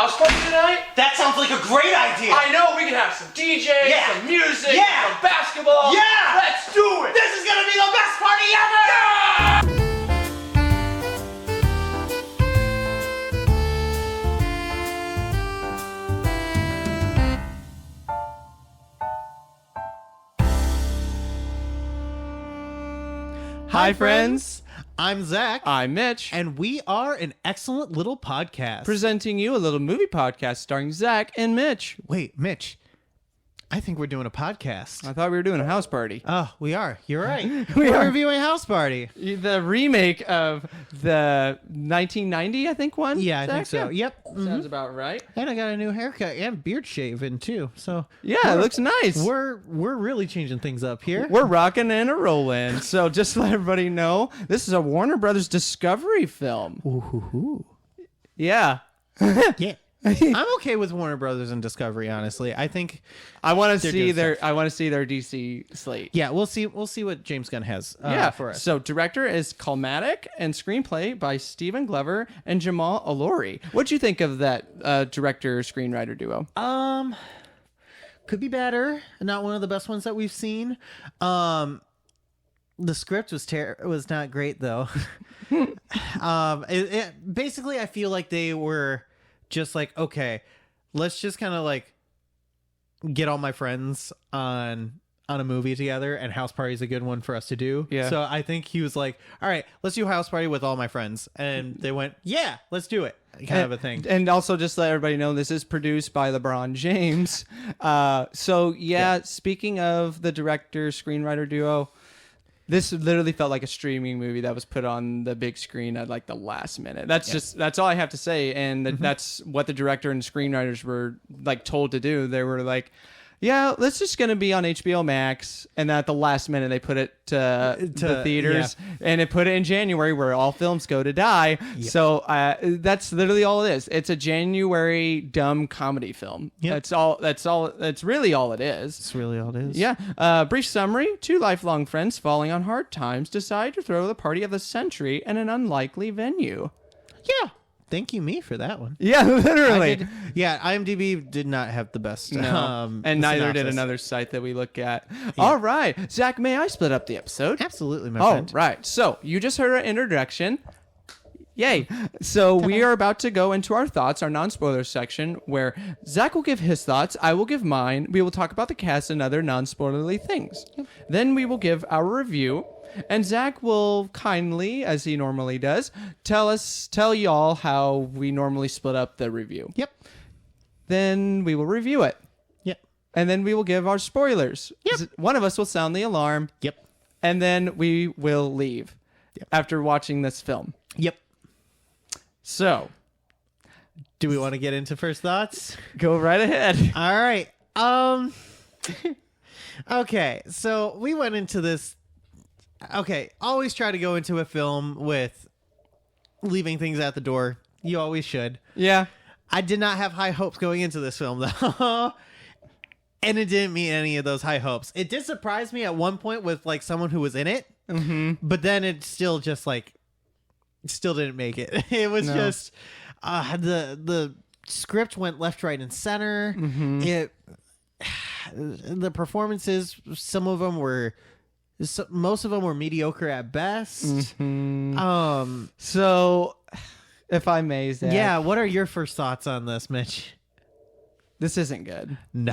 house party tonight? That sounds like a great idea. I know, we can have some DJs, some music, some basketball. Yeah! Let's do it! This is gonna be the best party ever! Yeah! Hi, friends. I'm Zach. I'm Mitch. And we are an excellent little podcast. Presenting you a little movie podcast starring Zach and Mitch. Wait, Mitch. I think we're doing a podcast. I thought we were doing a house party. Oh, we are. You're right. We're reviewing House Party. The remake of the 1990, I think, one? Yeah, I think so. Yeah. Yep. Sounds about right. And I got a new haircut and beard shave in too. So yeah, it looks nice. We're really changing things up here. We're rocking and a rolling. So just to let everybody know, this is a Warner Brothers Discovery film. Ooh. Yeah. Yeah. I'm okay with Warner Brothers and Discovery, honestly. I think I want to see their DC slate. Yeah, we'll see what James Gunn has for us. So director is Kalmatic and screenplay by Stephen Glover and Jamal Allori. What'd you think of that director screenwriter duo? Could be better. Not one of the best ones that we've seen. The script was not great though. Basically I feel like they were just like, okay, let's just kind of like get all my friends on a movie together, and House Party is a good one for us to do. Yeah. So I think he was like, all right, let's do House Party with all my friends. And they went, yeah, let's do it. Kind of a thing. And also just let everybody know, this is produced by LeBron James. Speaking of the director screenwriter duo, this literally felt like a streaming movie that was put on the big screen at like the last minute. That's all I have to say. And that's what the director and screenwriters were like told to do. They were like, yeah, this is going to be on HBO Max. And at the last minute, they put it to the theaters. Yeah. And it put it in January, where all films go to die. Yep. So that's literally all it is. It's a January dumb comedy film. Yep. That's really all it is. That's really all it is. Yeah. Brief summary. Two lifelong friends falling on hard times decide to throw the party of the century in an unlikely venue. Yeah. Thank you, me, for that one. Yeah, literally. IMDb did not have the best. No. And neither did another site that we look at. Yeah. All right. Zach, may I split up the episode? Absolutely, my friend. All right. So you just heard our introduction. Yay. So we are about to go into our thoughts, our non-spoiler section, where Zach will give his thoughts, I will give mine. We will talk about the cast and other non-spoilerly things. Yep. Then we will give our review. And Zach will kindly, as he normally does, tell y'all how we normally split up the review. Yep. Then we will review it. Yep. And then we will give our spoilers. Yep. One of us will sound the alarm. Yep. And then we will leave after watching this film. Yep. So, do we want to get into first thoughts? Go right ahead. All right. Okay. So we went into this. Okay, always try to go into a film with leaving things at the door. You always should. Yeah. I did not have high hopes going into this film, though. And it didn't meet any of those high hopes. It did surprise me at one point with, like, someone who was in it. Mm-hmm. But then it still just, like, still didn't make it. It was just... the script went left, right, and center. Mm-hmm. The performances, most of them were mediocre at best. Mm-hmm. So, if I may, Zach. Yeah, what are your first thoughts on this, Mitch? This isn't good. No.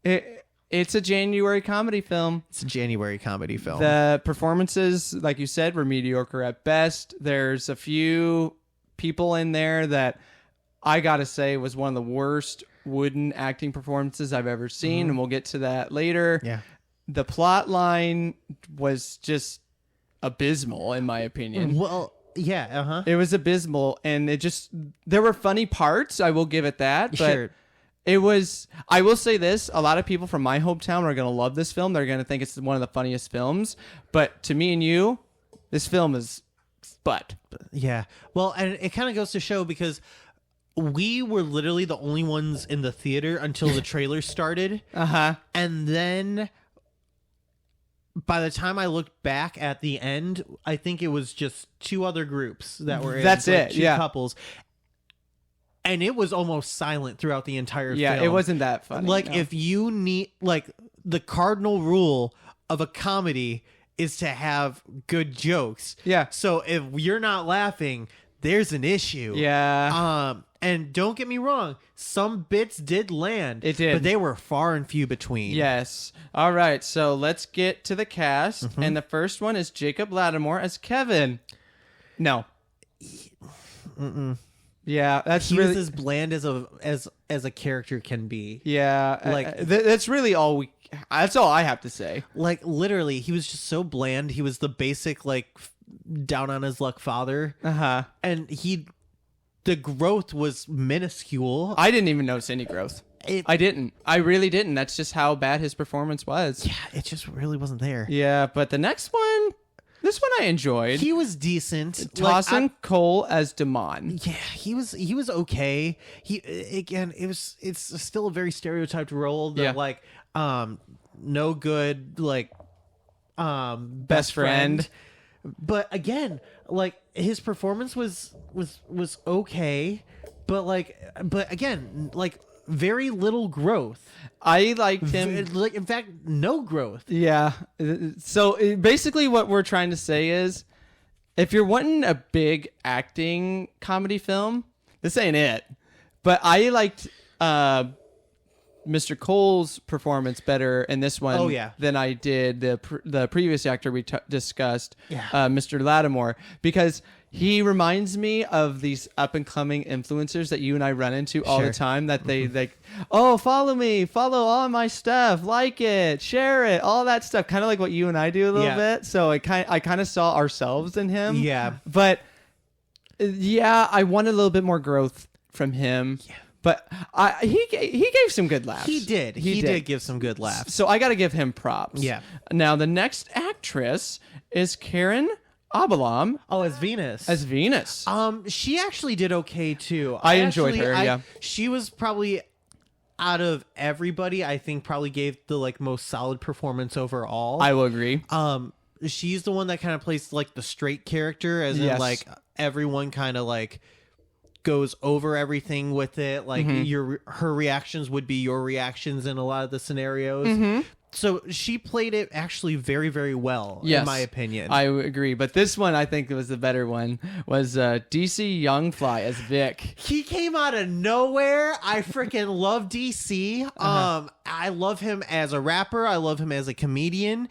It's a January comedy film. It's a January comedy film. The performances, like you said, were mediocre at best. There's a few people in there that I gotta say was one of the worst wooden acting performances I've ever seen, and we'll get to that later. Yeah. The plot line was just abysmal, in my opinion. Well, yeah, It was abysmal, and there were funny parts, I will give it that, but sure. I will say this, a lot of people from my hometown are going to love this film. They're going to think it's one of the funniest films, but to me and you, this film is butt. Yeah. Well, and it kind of goes to show because we were literally the only ones in the theater until the trailer started. And then by the time I looked back at the end, I think it was just two other groups that were in. That's like, it. Two yeah. couples. and it was almost silent throughout the entire film. Yeah, it wasn't that funny. Like, no. if you need, like, the cardinal rule of a comedy is to have good jokes. Yeah. So if you're not laughing, there's an issue. Yeah. And don't get me wrong, some bits did land. It did. But they were far and few between. Yes. All right. So let's get to the cast. And the first one is Jacob Lattimore as Kevin. No. Yeah, that's He really was as bland as a character can be. yeah. like- That's really all we. That's all I have to say. Like, literally, he was just so bland. He was the basic, like, down on his luck father. And the growth was minuscule. I didn't even notice any growth. I didn't. I really didn't. That's just how bad his performance was. Yeah, it just really wasn't there. Yeah, but the next one, this one I enjoyed. He was decent. Tossin Cole as Damon. Yeah, he was okay. It's still a very stereotyped role that, Yeah. like, no good, like, Best friend. But again, like, his performance was okay, but again, like, very little growth. I liked him. Like, in fact, no growth. Yeah. So basically, what we're trying to say is, if you're wanting a big acting comedy film, this ain't it. But I liked Mr. Cole's performance better in this one Oh, yeah. than I did the previous actor we discussed, Yeah. Mr. Lattimore, because he reminds me of these up and coming influencers that you and I run into all Sure. the time. That they like, oh, follow me, follow all my stuff, like it, share it, all that stuff. Kind of like what you and I do a little Yeah. bit. So I kind of saw ourselves in him. Yeah. But yeah, I wanted a little bit more growth from him. Yeah. But he gave some good laughs. He did. He did give some good laughs. So I got to give him props. Yeah. Now the next actress is Karen Abalam Oh, as Venus. as Venus. She actually did okay too. I enjoyed her, yeah. She was probably, out of everybody, I think probably gave the, like, most solid performance overall. I will agree. She's the one that kind of plays, like, the straight character, as Yes. in, like, everyone kind of, like, goes over everything with it. Like, her reactions would be your reactions in a lot of the scenarios. So she played it actually very, very well, Yes. in my opinion. I agree. But this one, I think was the better one, was DC Youngfly as Vic. He came out of nowhere. I freaking love DC. I love him as a rapper. I love him as a comedian.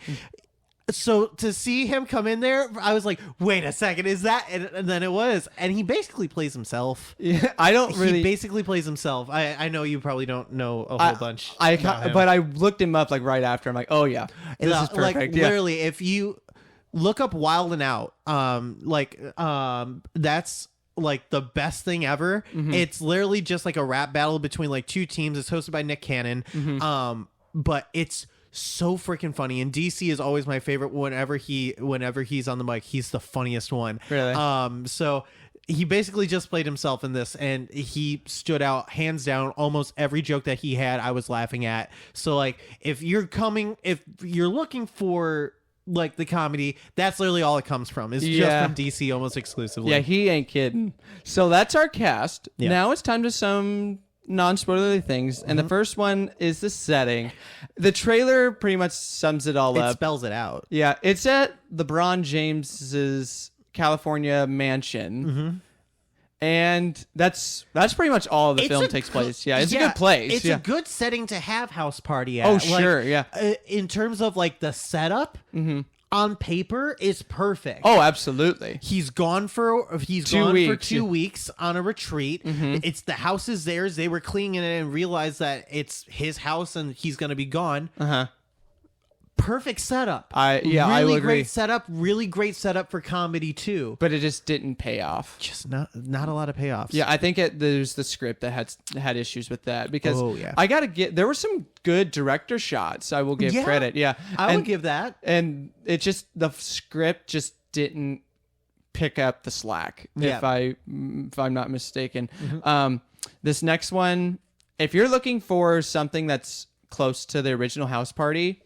So to see him come in there, I was like, wait a second, is that? And then it was. And he basically plays himself. Yeah, I don't really. He basically plays himself. I know you probably don't know a whole bunch. about him. But I looked him up like right after. I'm like, oh yeah, this is perfect. Like, yeah. literally, if you look up Wild and Out, that's like the best thing ever. It's literally just like a rap battle between, like, two teams. It's hosted by Nick Cannon. But it's so freaking funny, and DC is always my favorite. Whenever he's on the mic, he's the funniest one. Really? So he basically just played himself in this, and he stood out hands down. Almost every joke that he had, I was laughing at. So, like, if you're looking for, like, the comedy, that's literally all it comes from. It's just from DC almost exclusively. Yeah, he ain't kidding. So that's our cast. Yeah. Now it's time to some non-spoilerly things, and the first one is the setting. The trailer pretty much sums it all It up. spells it out. Yeah, it's at LeBron James's California mansion. And that's pretty much all the It's film a takes good- place. Yeah, it's a good place. It's yeah. a good setting to have house party at. Oh, Like, sure, yeah. In terms of, like, the setup, on paper, it's perfect. Oh, absolutely. He's gone for 2 weeks, 2 weeks on a retreat. It's the house is theirs. They were cleaning it and realized that it's his house and he's going to be gone. Perfect setup. I will really agree. great setup. Really great setup for comedy too. But it just didn't pay off. Just not a lot of payoffs. Yeah, I think there's the script that had issues with that because Oh, yeah. I gotta there were some good director shots. I will give Yeah, credit. Yeah, I would give that. And it just the script just didn't pick up the slack. Yeah. If I'm not mistaken. This next one, if you're looking for something that's close to the original House Party,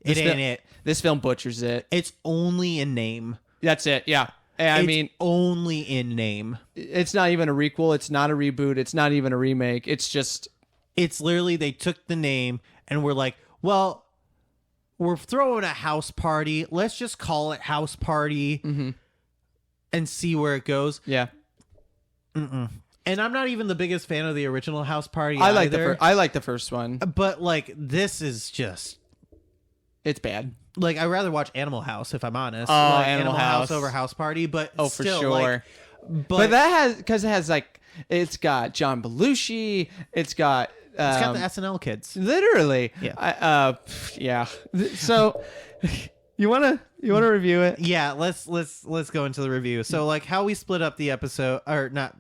It ain't it. This film butchers it. It's only a name. That's it. Yeah. I mean, only in name. it's not even a requel. It's not a reboot. It's not even a remake. It's just... It's literally they took the name and were like, well, we're throwing a house party. Let's just call it House Party and see where it goes. Yeah. And I'm not even the biggest fan of the original House Party I either. like the first one. But like this is just... It's bad. Like, I'd rather watch Animal House, if I'm honest. Oh, like, Animal House over House Party, but Oh, still, for sure. like, but that has... Because it has, like... It's got John Belushi. It's got... it's got the SNL kids. Literally. Yeah. Yeah. So... You wanna review it? Yeah, let's go into the review. So, like, how we split up the episode... Or, not...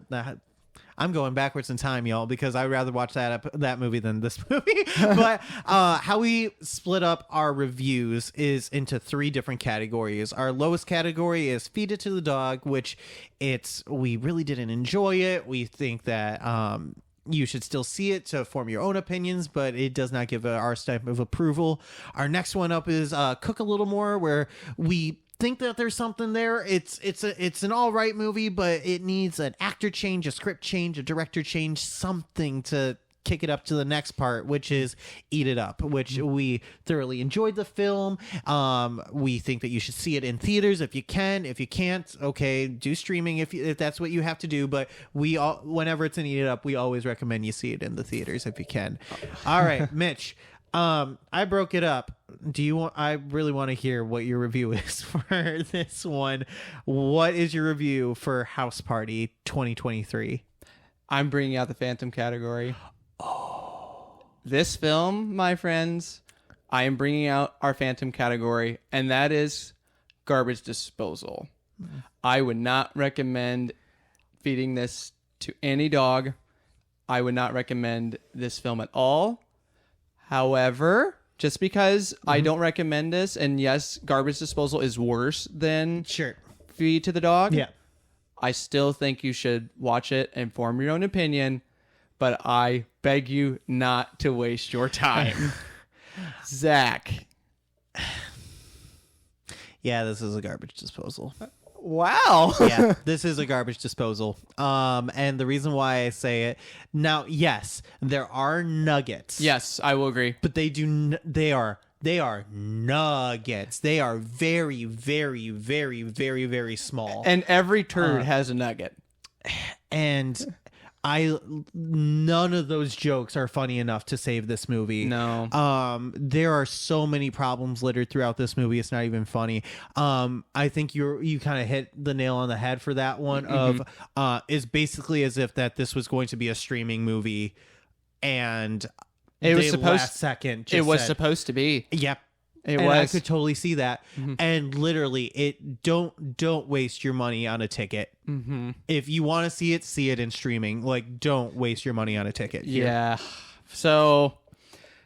I'm going backwards in time, y'all, because I'd rather watch that movie than this movie. But how we split up our reviews is into 3 different categories. Our lowest category is Feed It to the Dog, which we really didn't enjoy it. We think that you should still see it to form your own opinions, but it does not give our stamp of approval. Our next one up is Cook a Little More, where we think that there's something there. It's an all right movie, but it needs an actor change, a script change, a director change, something to kick it up to the next part, which is Eat It Up, which we thoroughly enjoyed the film. We think that you should see it in theaters if you can. If you can't, okay, do streaming if that's what you have to do. But whenever it's in Eat It Up, we always recommend you see it in the theaters if you can. All right, Mitch. I broke it up. I really want to hear what your review is for this one. What is your review for House Party 2023? I'm bringing out the Phantom category. Oh. This film, my friends, I am bringing out our Phantom category, and that is garbage disposal. I would not recommend feeding this to any dog. I would not recommend this film at all. However, just because I don't recommend this, and yes, garbage disposal is worse than Feed to the Dog. Yeah. I still think you should watch it and form your own opinion, but I beg you not to waste your time. Zach. Yeah, this is a garbage disposal. Wow. Yeah, this is a garbage disposal. And the reason why I say it now, yes, there are nuggets. Yes, I will agree. But they are nuggets. They are very, very, very, very, very small. And every turd has a nugget. And none of those jokes are funny enough to save this movie. No. There are so many problems littered throughout this movie. It's not even funny. I think you kind of hit the nail on the head for that one. Is basically as if that this was going to be a streaming movie, and it was supposed to be. Yep. I could totally see that. And literally, don't waste your money on a ticket. If you want to see it in streaming. Like, don't waste your money on a ticket. Yeah. So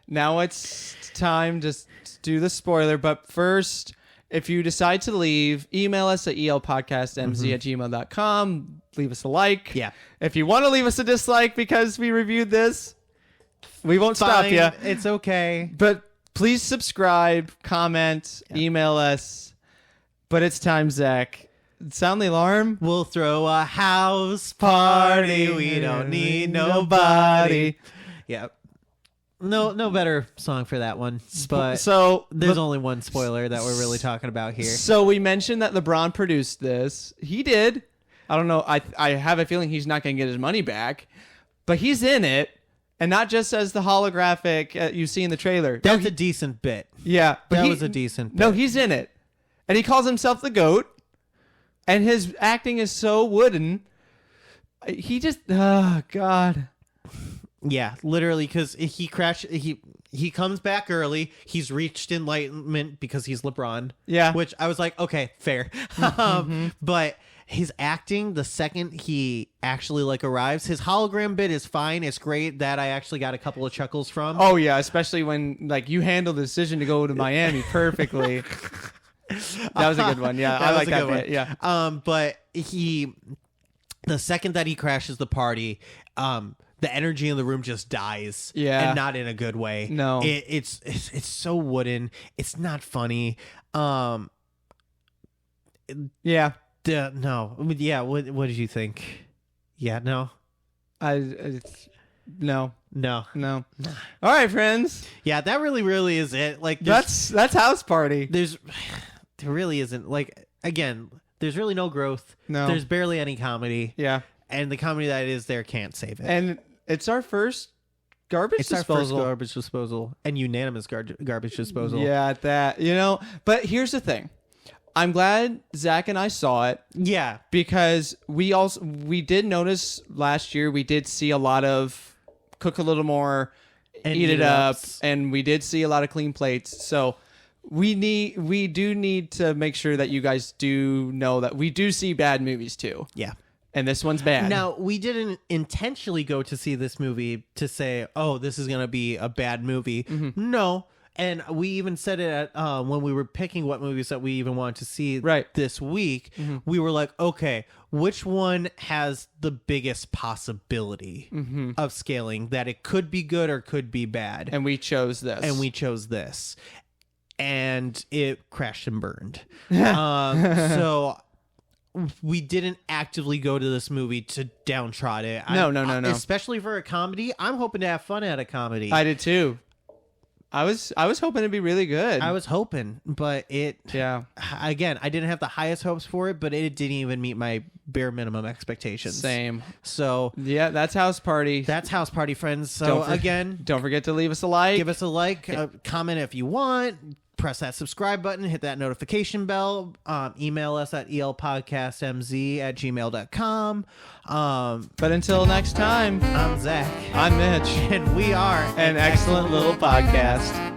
now it's time to do the spoiler. But first, if you decide to leave, email us at elpodcastmz@gmail.com. Leave us a like. Yeah. If you want to leave us a dislike because we reviewed this, we won't stop you. It's okay. But please subscribe, comment, email us. But it's time, Zach. Sound the alarm. We'll throw a house party. We don't need nobody. Yeah. No better song for that one. But so there's only one spoiler that we're really talking about here. So we mentioned that LeBron produced this. He did. I don't know. I have a feeling he's not going to get his money back. But he's in it. And not just as the holographic you see in the trailer. That's a decent bit. Yeah. But that was a decent bit. No, he's in it. And he calls himself the GOAT. And his acting is so wooden. He just... Oh, God. Yeah, literally, because he crashed... He comes back early. He's reached enlightenment because he's LeBron. Yeah. Which I was like, okay, fair. But... his acting, the second he actually arrives, his hologram bit is fine. It's great. That I actually got a couple of chuckles from. Oh yeah, especially when you handled the decision to go to Miami perfectly. That was a good one. Yeah, I like that bit. Yeah. But the second that he crashes the party, the energy in the room just dies. Yeah. And not in a good way. No. It's so wooden. It's not funny. Yeah. No. Yeah. What did you think? Yeah. No. No. No. All right, friends. Yeah. That really is it. Like That's House Party. there really isn't, like, again, there's really no growth. No. There's barely any comedy. Yeah. And the comedy that is there can't save it. And it's our first garbage It's disposal. our first garbage disposal and unanimous garbage disposal. Yeah, that. But here's the thing. I'm glad Zach and I saw it. Yeah. Because we did notice last year, we did see a lot of cook a little more, And eat it up, ups. and we did see a lot of clean plates. So we do need to make sure that you guys do know that we do see bad movies too. Yeah. And this one's bad. Now, we didn't intentionally go to see this movie to say, oh, this is going to be a bad movie. No. And we even said it at, when we were picking what movies that we even wanted to see this week. We were like, okay, which one has the biggest possibility of scaling that it could be good or could be bad? And we chose this. And it crashed and burned. So we didn't actively go to this movie to downtrod it. No. Especially for a comedy. I'm hoping to have fun at a comedy. I did too. I was hoping it'd be really good. I was hoping, but again, I didn't have the highest hopes for it, but it didn't even meet my bare minimum expectations. Same. So yeah, that's House Party. That's House Party, friends. So again, don't forget to leave us a like. Give us a like, comment if you want. Press that subscribe button, hit that notification bell, email us at elpodcastmz@gmail.com. But until next time, I'm Zach. I'm Mitch. And we are an excellent little podcast.